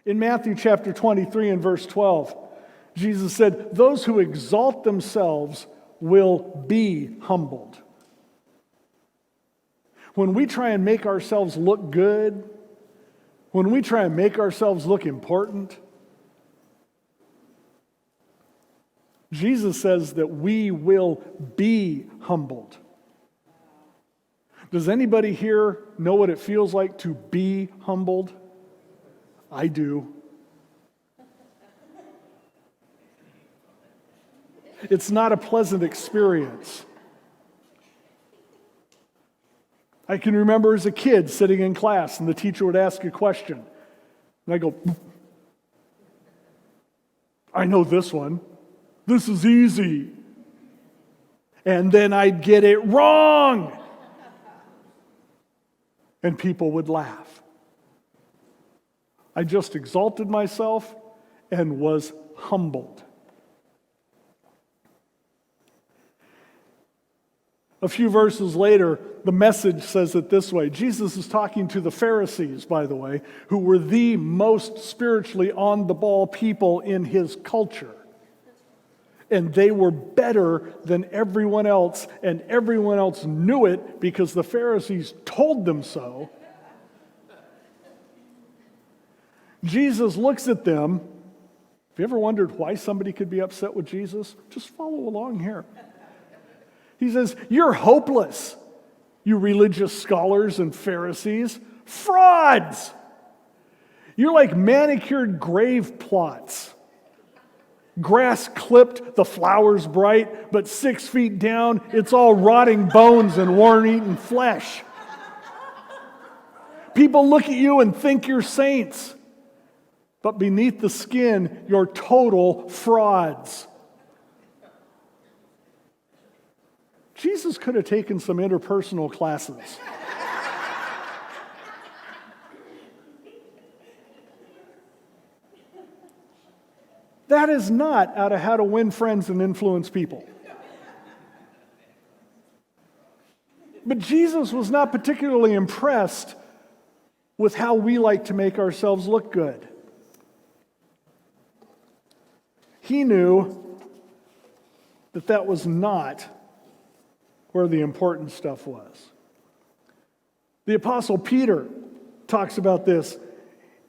In Matthew chapter 23 and verse 12, Jesus said, "Those who exalt themselves will be humbled." When we try and make ourselves look good, when we try and make ourselves look important, Jesus says that we will be humbled. Does anybody here know what it feels like to be humbled? I do. It's not a pleasant experience. I can remember as a kid sitting in class and the teacher would ask a question. And I go, "I know this one. This is easy." And then I'd get it wrong. And people would laugh. I just exalted myself and was humbled. A few verses later, the Message says it this way. Jesus is talking to the Pharisees, by the way, who were the most spiritually on the ball people in his culture. And they were better than everyone else, and everyone else knew it because the Pharisees told them so. Jesus looks at them. Have you ever wondered why somebody could be upset with Jesus? Just follow along here. He says, "You're hopeless, you religious scholars and Pharisees. Frauds! You're like manicured grave plots. Grass clipped, the flowers bright, but 6 feet down, it's all rotting bones and worm-eaten flesh. People look at you and think you're saints, but beneath the skin, you're total frauds." Jesus could have taken some interpersonal classes. That is not out of how to win friends and influence people. But Jesus was not particularly impressed with how we like to make ourselves look good. He knew that that was not where the important stuff was. The Apostle Peter talks about this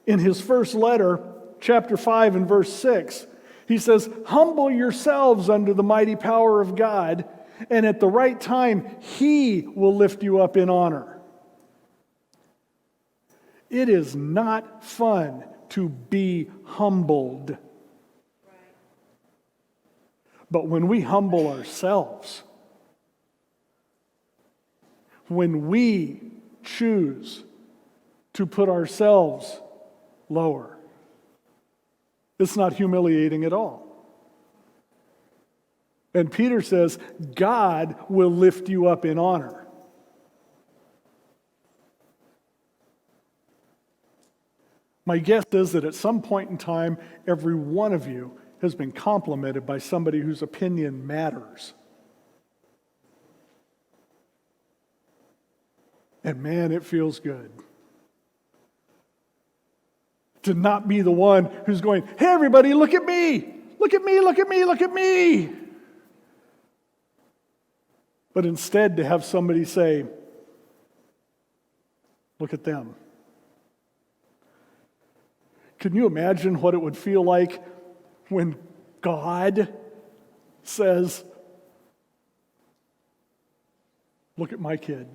in his first letter, chapter 5 and verse 6. He says, "Humble yourselves under the mighty power of God, and at the right time, He will lift you up in honor." It is not fun to be humbled. But when we humble ourselves, when we choose to put ourselves lower, it's not humiliating at all. And Peter says, God will lift you up in honor. My guess is that at some point in time, every one of you has been complimented by somebody whose opinion matters. And man, it feels good to not be the one who's going, "Hey everybody, look at me! Look at me, look at me, look at me!" But instead to have somebody say, "Look at them." Can you imagine what it would feel like when God says, "Look at my kid.